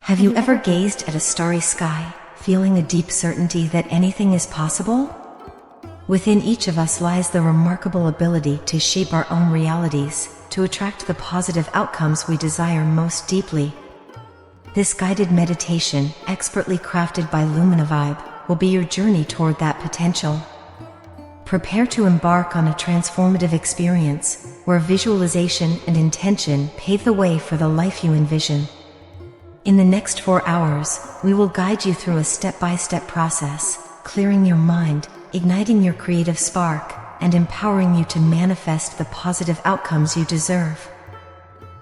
Have you ever gazed at a starry sky, feeling a deep certainty that anything is possible? Within each of us lies the remarkable ability to shape our own realities, to attract the positive outcomes we desire most deeply. This guided meditation, expertly crafted by Lumina Vibe, will be your journey toward that potential. Prepare to embark on a transformative experience, where visualization and intention pave the way for the life you envision. In the next 4 hours, we will guide you through a step-by-step process, clearing your mind, igniting your creative spark, and empowering you to manifest the positive outcomes you deserve.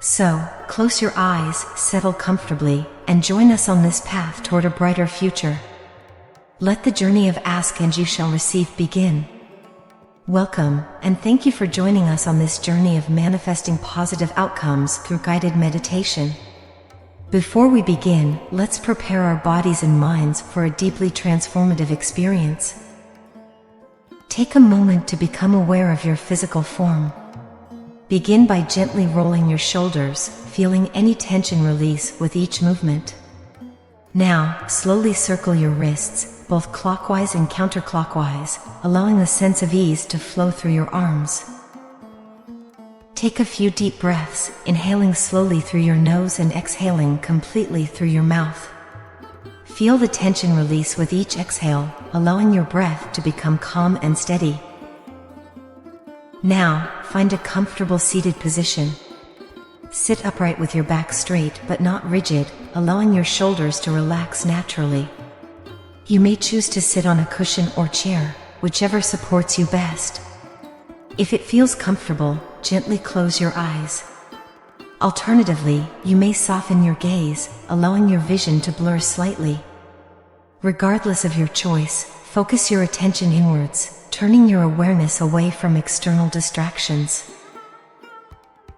So, close your eyes, settle comfortably, and join us on this path toward a brighter future. Let the journey of Ask and You Shall Receive begin. Welcome, and thank you for joining us on this journey of manifesting positive outcomes through guided meditation. Before we begin, let's prepare our bodies and minds for a deeply transformative experience. Take a moment to become aware of your physical form. Begin by gently rolling your shoulders, feeling any tension release with each movement. Now, slowly circle your wrists, both clockwise and counterclockwise, allowing a sense of ease to flow through your arms. Take a few deep breaths, inhaling slowly through your nose and exhaling completely through your mouth. Feel the tension release with each exhale, allowing your breath to become calm and steady. Now, find a comfortable seated position. Sit upright with your back straight but not rigid, allowing your shoulders to relax naturally. You may choose to sit on a cushion or chair, whichever supports you best. If it feels comfortable, gently close your eyes. Alternatively, you may soften your gaze, allowing your vision to blur slightly. Regardless of your choice, focus your attention inwards, turning your awareness away from external distractions.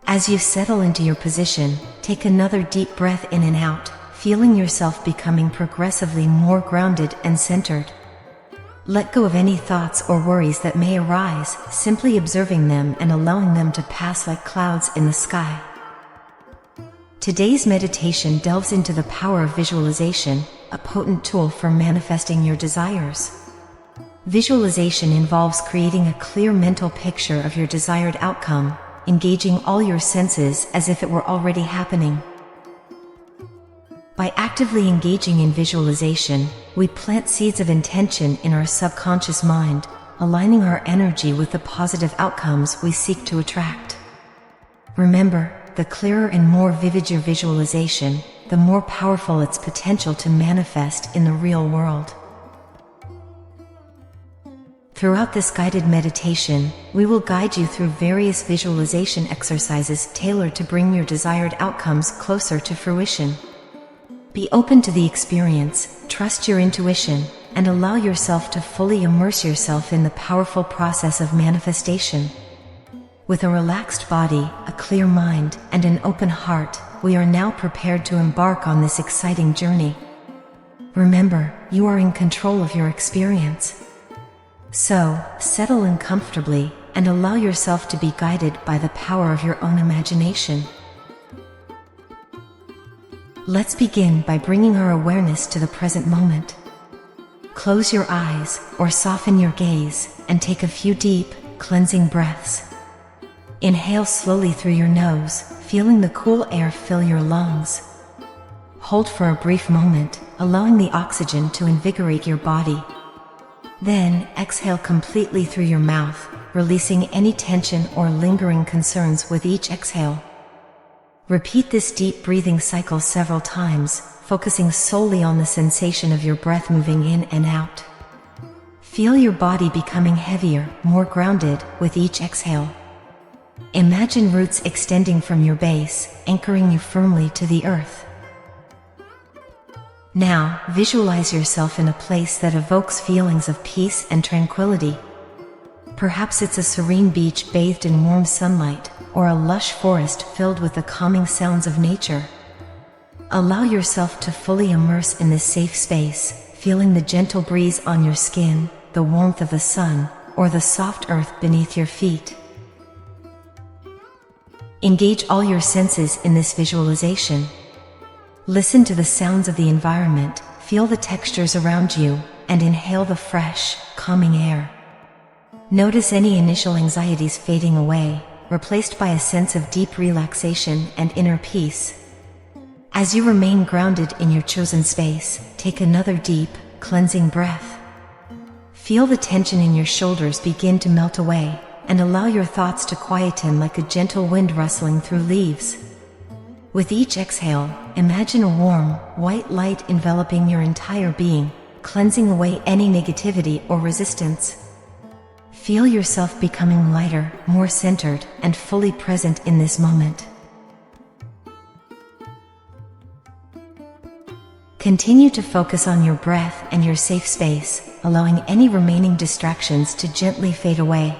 As you settle into your position, take another deep breath in and out, feeling yourself becoming progressively more grounded and centered. Let go of any thoughts or worries that may arise, simply observing them and allowing them to pass like clouds in the sky. Today's meditation delves into the power of visualization, a potent tool for manifesting your desires. Visualization involves creating a clear mental picture of your desired outcome, engaging all your senses as if it were already happening. By actively engaging in visualization, we plant seeds of intention in our subconscious mind, aligning our energy with the positive outcomes we seek to attract. Remember, the clearer and more vivid your visualization, the more powerful its potential to manifest in the real world. Throughout this guided meditation, we will guide you through various visualization exercises tailored to bring your desired outcomes closer to fruition. Be open to the experience, trust your intuition, and allow yourself to fully immerse yourself in the powerful process of manifestation. With a relaxed body, a clear mind, and an open heart, we are now prepared to embark on this exciting journey. Remember, you are in control of your experience. So, settle in comfortably, and allow yourself to be guided by the power of your own imagination. Let's begin by bringing our awareness to the present moment. Close your eyes, or soften your gaze, and take a few deep, cleansing breaths. Inhale slowly through your nose, feeling the cool air fill your lungs. Hold for a brief moment, allowing the oxygen to invigorate your body. Then, exhale completely through your mouth, releasing any tension or lingering concerns with each exhale. Repeat this deep breathing cycle several times, focusing solely on the sensation of your breath moving in and out. Feel your body becoming heavier, more grounded, with each exhale. Imagine roots extending from your base, anchoring you firmly to the earth. Now, visualize yourself in a place that evokes feelings of peace and tranquility. Perhaps it's a serene beach bathed in warm sunlight, or a lush forest filled with the calming sounds of nature. Allow yourself to fully immerse in this safe space, feeling the gentle breeze on your skin, the warmth of the sun, or the soft earth beneath your feet. Engage all your senses in this visualization. Listen to the sounds of the environment, feel the textures around you, and inhale the fresh, calming air. Notice any initial anxieties fading away, replaced by a sense of deep relaxation and inner peace. As you remain grounded in your chosen space, take another deep, cleansing breath. Feel the tension in your shoulders begin to melt away, and allow your thoughts to quieten like a gentle wind rustling through leaves. With each exhale, imagine a warm, white light enveloping your entire being, cleansing away any negativity or resistance. Feel yourself becoming lighter, more centered, and fully present in this moment. Continue to focus on your breath and your safe space, allowing any remaining distractions to gently fade away.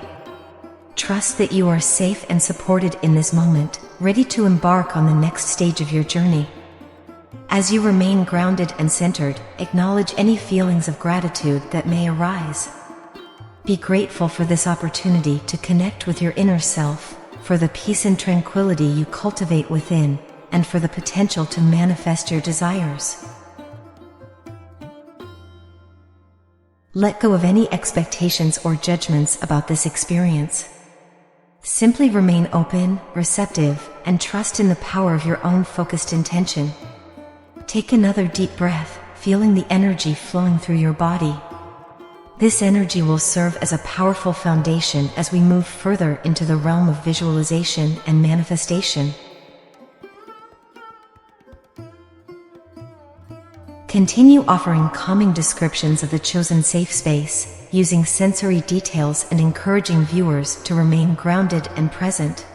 Trust that you are safe and supported in this moment, ready to embark on the next stage of your journey. As you remain grounded and centered, acknowledge any feelings of gratitude that may arise. Be grateful for this opportunity to connect with your inner self, for the peace and tranquility you cultivate within, and for the potential to manifest your desires. Let go of any expectations or judgments about this experience. Simply remain open, receptive, and trust in the power of your own focused intention. Take another deep breath, feeling the energy flowing through your body. This energy will serve as a powerful foundation as we move further into the realm of visualization and manifestation. Continue offering calming descriptions of the chosen safe space, using sensory details and encouraging viewers to remain grounded and present.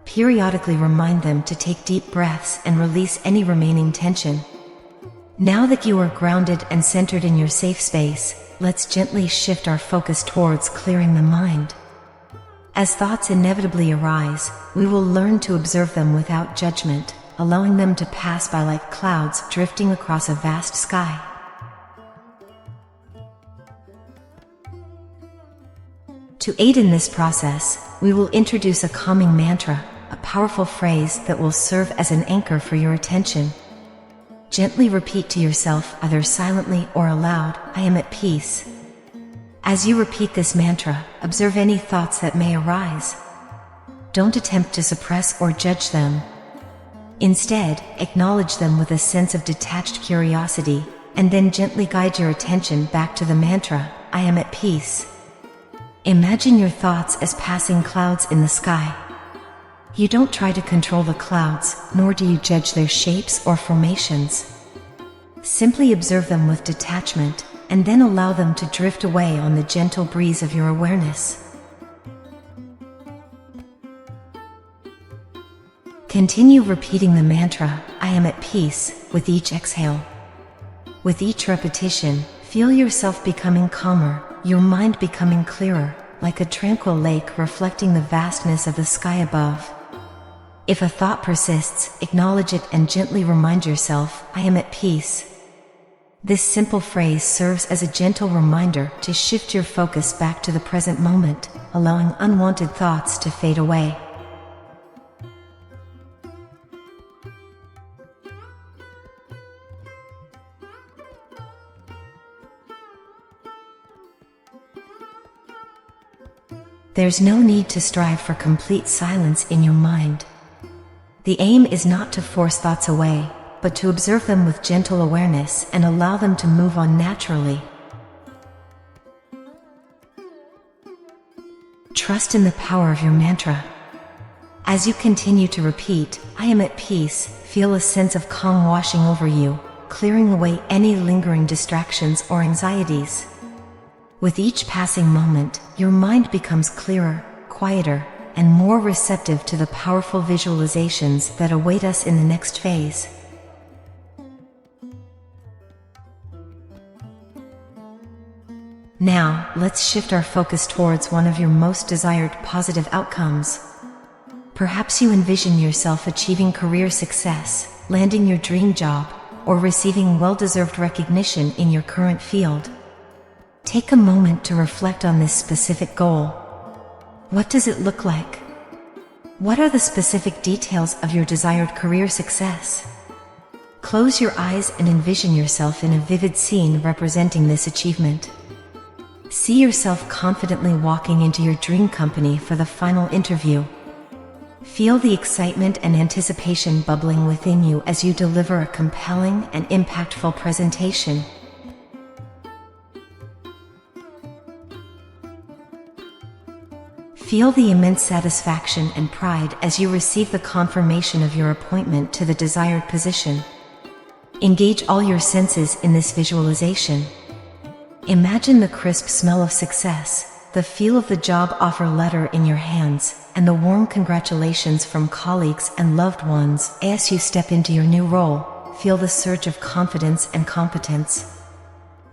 Periodically remind them to take deep breaths and release any remaining tension. Now that you are grounded and centered in your safe space, let's gently shift our focus towards clearing the mind. As thoughts inevitably arise, we will learn to observe them without judgment, allowing them to pass by like clouds drifting across a vast sky. To aid in this process, we will introduce a calming mantra, a powerful phrase that will serve as an anchor for your attention. Gently repeat to yourself, either silently or aloud, "I am at peace." As you repeat this mantra, observe any thoughts that may arise. Don't attempt to suppress or judge them. Instead, acknowledge them with a sense of detached curiosity, and then gently guide your attention back to the mantra, "I am at peace." Imagine your thoughts as passing clouds in the sky. You don't try to control the clouds, nor do you judge their shapes or formations. Simply observe them with detachment, and then allow them to drift away on the gentle breeze of your awareness. Continue repeating the mantra, "I am at peace," with each exhale. With each repetition, feel yourself becoming calmer, your mind becoming clearer, like a tranquil lake reflecting the vastness of the sky above. If a thought persists, acknowledge it and gently remind yourself, "I am at peace." This simple phrase serves as a gentle reminder to shift your focus back to the present moment, allowing unwanted thoughts to fade away. There's no need to strive for complete silence in your mind. The aim is not to force thoughts away, but to observe them with gentle awareness and allow them to move on naturally. Trust in the power of your mantra. As you continue to repeat, "I am at peace," feel a sense of calm washing over you, clearing away any lingering distractions or anxieties. With each passing moment, your mind becomes clearer, quieter, and more receptive to the powerful visualizations that await us in the next phase. Now, let's shift our focus towards one of your most desired positive outcomes. Perhaps you envision yourself achieving career success, landing your dream job, or receiving well-deserved recognition in your current field. Take a moment to reflect on this specific goal. What does it look like? What are the specific details of your desired career success? Close your eyes and envision yourself in a vivid scene representing this achievement. See yourself confidently walking into your dream company for the final interview. Feel the excitement and anticipation bubbling within you as you deliver a compelling and impactful presentation. Feel the immense satisfaction and pride as you receive the confirmation of your appointment to the desired position. Engage all your senses in this visualization. Imagine the crisp smell of success, the feel of the job offer letter in your hands, and the warm congratulations from colleagues and loved ones. As you step into your new role, feel the surge of confidence and competence.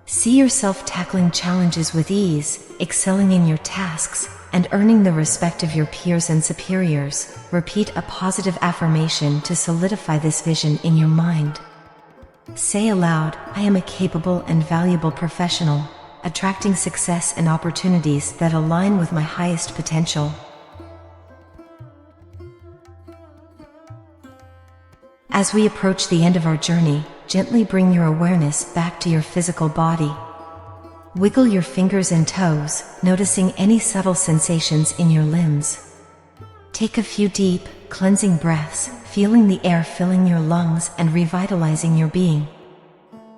See yourself tackling challenges with ease, excelling in your tasks, and earning the respect of your peers and superiors. Repeat a positive affirmation to solidify this vision in your mind. Say aloud, "I am a capable and valuable professional, attracting success and opportunities that align with my highest potential." As we approach the end of our journey, gently bring your awareness back to your physical body. Wiggle your fingers and toes, noticing any subtle sensations in your limbs. Take a few deep, cleansing breaths, feeling the air filling your lungs and revitalizing your being.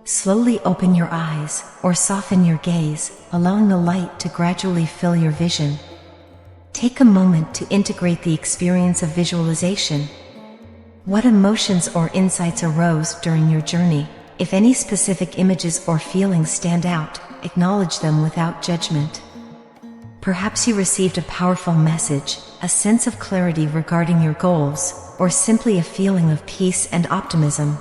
Slowly open your eyes, or soften your gaze, allowing the light to gradually fill your vision. Take a moment to integrate the experience of visualization. What emotions or insights arose during your journey? If any specific images or feelings stand out, acknowledge them without judgment. Perhaps you received a powerful message, a sense of clarity regarding your goals, or simply a feeling of peace and optimism.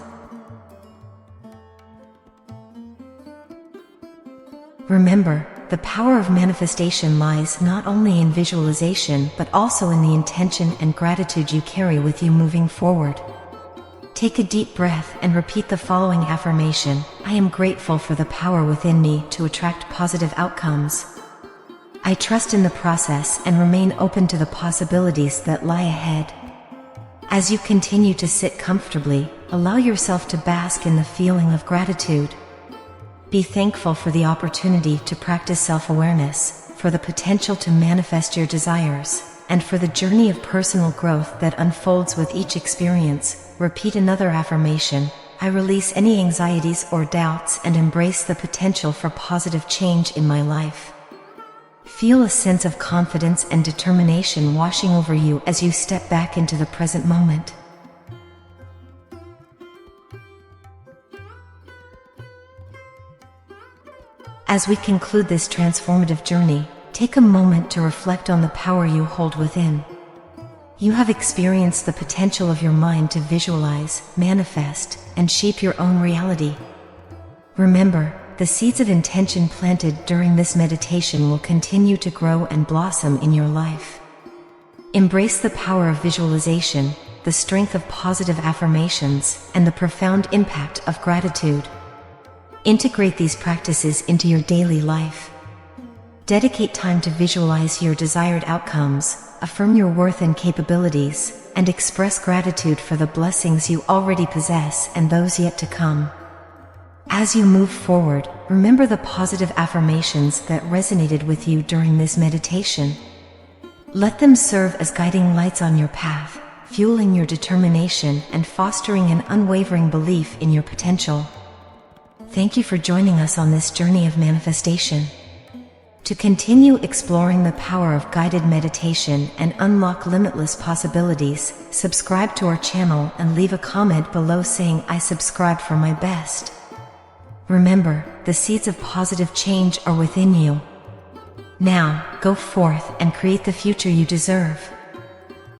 Remember, the power of manifestation lies not only in visualization but also in the intention and gratitude you carry with you moving forward. Take a deep breath and repeat the following affirmation: "I am grateful for the power within me to attract positive outcomes. I trust in the process and remain open to the possibilities that lie ahead." As you continue to sit comfortably, allow yourself to bask in the feeling of gratitude. Be thankful for the opportunity to practice self-awareness, for the potential to manifest your desires, and for the journey of personal growth that unfolds with each experience. Repeat another affirmation: "I release any anxieties or doubts and embrace the potential for positive change in my life." Feel a sense of confidence and determination washing over you as you step back into the present moment. As we conclude this transformative journey, take a moment to reflect on the power you hold within. You have experienced the potential of your mind to visualize, manifest, and shape your own reality. Remember, the seeds of intention planted during this meditation will continue to grow and blossom in your life. Embrace the power of visualization, the strength of positive affirmations, and the profound impact of gratitude. Integrate these practices into your daily life. Dedicate time to visualize your desired outcomes, affirm your worth and capabilities, and express gratitude for the blessings you already possess and those yet to come. As you move forward, remember the positive affirmations that resonated with you during this meditation. Let them serve as guiding lights on your path, fueling your determination and fostering an unwavering belief in your potential. Thank you for joining us on this journey of manifestation. To continue exploring the power of guided meditation and unlock limitless possibilities, subscribe to our channel and leave a comment below saying "I subscribed for my best." Remember, the seeds of positive change are within you. Now, go forth and create the future you deserve.